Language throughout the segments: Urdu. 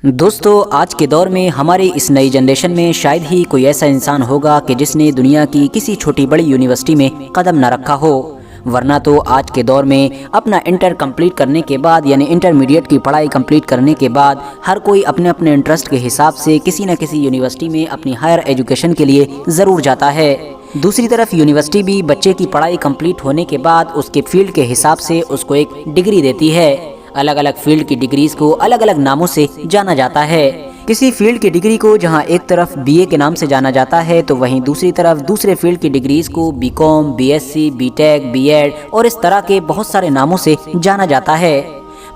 دوستو آج کے دور میں ہمارے اس نئی جنریشن میں شاید ہی کوئی ایسا انسان ہوگا کہ جس نے دنیا کی کسی چھوٹی بڑی یونیورسٹی میں قدم نہ رکھا ہو، ورنہ تو آج کے دور میں اپنا انٹر کمپلیٹ کرنے کے بعد یعنی انٹرمیڈیٹ کی پڑھائی کمپلیٹ کرنے کے بعد ہر کوئی اپنے اپنے انٹرسٹ کے حساب سے کسی نہ کسی یونیورسٹی میں اپنی ہائر ایجوکیشن کے لیے ضرور جاتا ہے۔ دوسری طرف یونیورسٹی بھی بچے کی پڑھائی کمپلیٹ ہونے کے بعد اس کے فیلڈ کے حساب سے اس کو ایک ڈگری دیتی ہے۔ الگ الگ فیلڈ کی ڈگریز کو الگ الگ ناموں سے جانا جاتا ہے۔ کسی فیلڈ کی ڈگری کو جہاں ایک طرف بی اے کے نام سے جانا جاتا ہے تو وہیں دوسری طرف دوسرے فیلڈ کی ڈگریز کو B com, B S C, B tech, B ed اور اس طرح کے بہت سارے ناموں سے جانا جاتا ہے۔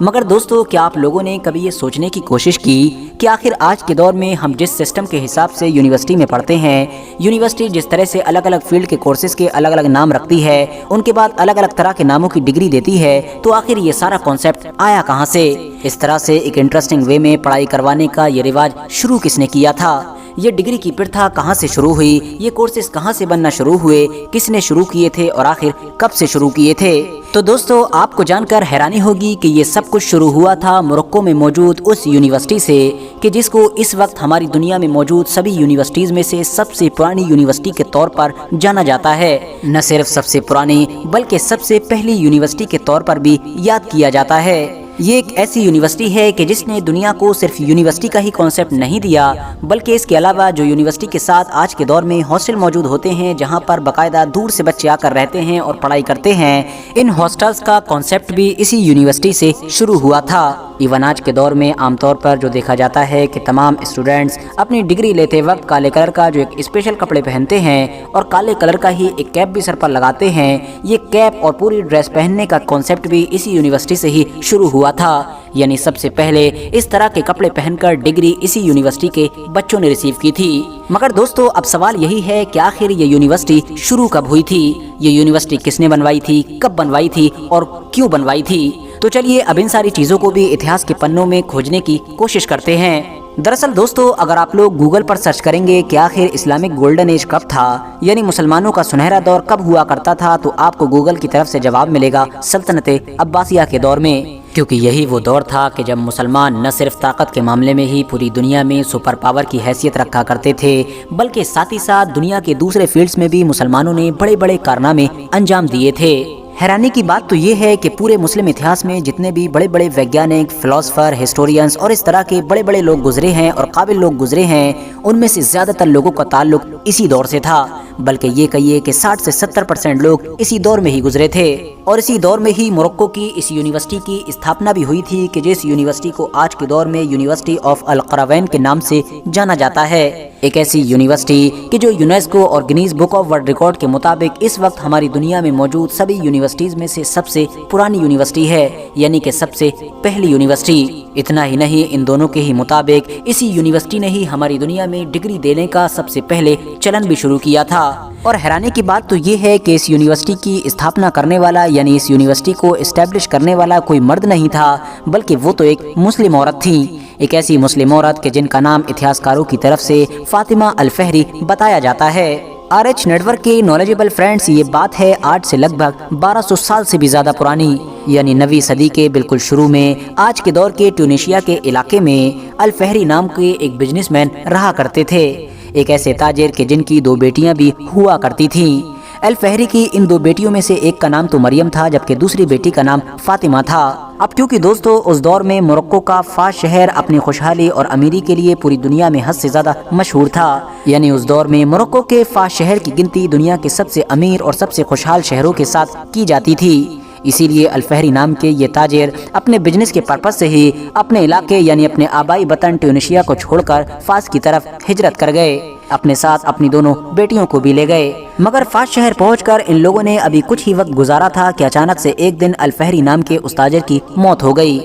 مگر دوستو، کیا آپ لوگوں نے کبھی یہ سوچنے کی کوشش کی کہ آخر آج کے دور میں ہم جس سسٹم کے حساب سے یونیورسٹی میں پڑھتے ہیں، یونیورسٹی جس طرح سے الگ الگ فیلڈ کے کورسز کے الگ الگ نام رکھتی ہے، ان کے بعد الگ الگ طرح کے ناموں کی ڈگری دیتی ہے، تو آخر یہ سارا کانسیپٹ آیا کہاں سے؟ اس طرح سے ایک انٹرسٹنگ وے میں پڑھائی کروانے کا یہ رواج شروع کس نے کیا تھا؟ یہ ڈگری کی پرتھا کہاں سے شروع ہوئی؟ یہ کورسز کہاں سے بننا شروع ہوئے؟ کس نے شروع کیے تھے اور آخر کب سے شروع کیے تھے؟ تو دوستو، آپ کو جان کر حیرانی ہوگی کہ یہ سب کچھ شروع ہوا تھا موروکو میں موجود اس یونیورسٹی سے کہ جس کو اس وقت ہماری دنیا میں موجود سبھی یونیورسٹیز میں سے سب سے پرانی یونیورسٹی کے طور پر جانا جاتا ہے۔ نہ صرف سب سے پرانی بلکہ سب سے پہلی یونیورسٹی کے طور پر بھی یاد کیا جاتا ہے۔ یہ ایک ایسی یونیورسٹی ہے کہ جس نے دنیا کو صرف یونیورسٹی کا ہی کانسیپٹ نہیں دیا، بلکہ اس کے علاوہ جو یونیورسٹی کے ساتھ آج کے دور میں ہاسٹل موجود ہوتے ہیں جہاں پر باقاعدہ دور سے بچے آ کر رہتے ہیں اور پڑھائی کرتے ہیں، ان ہاسٹلز کا کانسیپٹ بھی اسی یونیورسٹی سے شروع ہوا تھا۔ ایون آج کے دور میں عام طور پر جو دیکھا جاتا ہے کہ تمام اسٹوڈنٹس اپنی ڈگری لیتے وقت کالے کلر کا جو ایک اسپیشل کپڑے پہنتے ہیں اور کالے کلر کا ہی ایک کیپ بھی سر پر لگاتے ہیں۔ یہ کیپ اور پوری ڈریس پہننے کا کانسیپٹ بھی اسی یونیورسٹی سے ہی شروع ہوا تھا، یعنی سب سے پہلے اس طرح کے کپڑے پہن کر ڈگری اسی یونیورسٹی کے بچوں نے ریسیو کی تھی۔ مگر دوستو، اب سوال یہی ہے کہ آخر یہ یونیورسٹی شروع کب ہوئی تھی؟ یہ یونیورسٹی کس نے بنوائی تھی، کب بنوائی تھی اور کیوں بنوائی تھی؟ تو چلیے اب ان ساری چیزوں کو بھی اتہاس کے پنوں میں کھوجنے کی کوشش کرتے ہیں۔ دراصل دوستو، اگر آپ لوگ گوگل پر سرچ کریں گے کہ آخر اسلامک گولڈن ایج کب تھا، یعنی مسلمانوں کا سنہرا دور کب ہوا کرتا تھا، تو آپ کو گوگل کی طرف سے جواب ملے گا سلطنت عباسیہ کے دور میں، کیونکہ یہی وہ دور تھا کہ جب مسلمان نہ صرف طاقت کے معاملے میں ہی پوری دنیا میں سپر پاور کی حیثیت رکھا کرتے تھے، بلکہ ساتھ ہی ساتھ دنیا کے دوسرے فیلڈز میں بھی مسلمانوں نے بڑے بڑے کارنامے انجام دیے تھے۔ حیرانی کی بات تو یہ ہے کہ پورے مسلم اتہاس میں جتنے بھی بڑے بڑے ویگیانک، فلاسفر، ہسٹورینز اور اس طرح کے بڑے بڑے لوگ گزرے ہیں اور قابل لوگ گزرے ہیں، ان میں سے زیادہ تر لوگوں کا تعلق اسی دور سے تھا، بلکہ یہ کہیے کہ 60 سے 70% لوگ اسی دور میں ہی گزرے تھے۔ اور اسی دور میں ہی موروکو کی اس یونیورسٹی کی استھاپنا بھی ہوئی تھی کہ جس یونیورسٹی کو آج کے دور میں یونیورسٹی آف القروین کے نام سے جانا جاتا ہے۔ ایک ایسی یونیورسٹی کہ جو یونیسکو اور Guinness book of world record کے مطابق اس وقت ہماری دنیا میں موجود سبھی یونیورسٹیز میں سے سب سے پرانی یونیورسٹی ہے، یعنی کہ سب سے پہلی یونیورسٹی۔ اتنا ہی نہیں، ان دونوں کے ہی مطابق اسی یونیورسٹی نے ہی ہماری دنیا میں ڈگری دینے کا سب سے پہلے چلن بھی شروع کیا تھا۔ اور حیرانی کی بات تو یہ ہے کہ اس یونیورسٹی کی استھاپنا کرنے والا یعنی اس یونیورسٹی کو اسٹیبلش کرنے والا کوئی مرد نہیں تھا، بلکہ وہ تو ایک مسلم عورت تھی، ایک ایسی مسلم عورت کہ جن کا نام اتہاسکاروں کی طرف سے فاطمہ الفہری بتایا جاتا ہے۔ RH نیٹورک کے نالجبل فرینڈز، یہ بات ہے آج سے لگ بھگ 1200 سال سے بھی زیادہ پرانی، یعنی 9ویں صدی کے بالکل شروع میں آج کے دور کے ٹیونیشیا کے علاقے میں الفہری نام کے ایک بزنس مین رہا کرتے تھے، ایک ایسے تاجر کہ جن کی 2 بیٹیاں بھی ہوا کرتی تھیں۔ الفہری کی ان 2 بیٹیوں میں سے ایک کا نام تو مریم تھا، جبکہ دوسری بیٹی کا نام فاطمہ تھا۔ اب کیونکہ دوستو اس دور میں موروکو کا فاس شہر اپنی خوشحالی اور امیری کے لیے پوری دنیا میں حد سے زیادہ مشہور تھا، یعنی اس دور میں موروکو کے فاس شہر کی گنتی دنیا کے سب سے امیر اور سب سے خوشحال شہروں کے ساتھ کی جاتی تھی۔ اسی لیے الفہری نام کے یہ تاجر اپنے بزنس کے پرپس سے ہی اپنے علاقے یعنی اپنے آبائی وطن ٹیونیشیا کو چھوڑ کر فاس کی طرف ہجرت کر گئے، اپنے ساتھ اپنی دونوں بیٹیوں کو بھی لے گئے۔ مگر فاس شہر پہنچ کر ان لوگوں نے ابھی کچھ ہی وقت گزارا تھا کہ اچانک سے ایک دن الفہری نام کے اس تاجر کی موت ہو گئی۔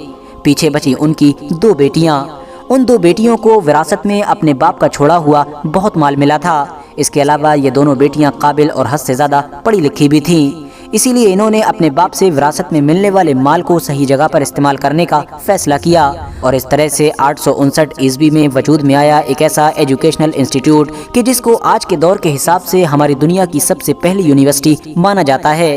پیچھے بچی ان کی 2 بیٹیاں۔ ان 2 بیٹیوں کو وراثت میں اپنے باپ کا چھوڑا ہوا بہت مال ملا تھا۔ اس کے علاوہ یہ دونوں بیٹیاں قابل اور حد سے زیادہ پڑھی لکھی بھی تھیں، اسی لیے انہوں نے اپنے باپ سے وراثت میں ملنے والے مال کو صحیح جگہ پر استعمال کرنے کا فیصلہ کیا، اور اس طرح سے 859 عیسوی میں وجود میں آیا ایک ایسا ایجوکیشنل انسٹیٹیوٹ کہ جس کو آج کے دور کے حساب سے ہماری دنیا کی سب سے پہلی یونیورسٹی مانا جاتا ہے،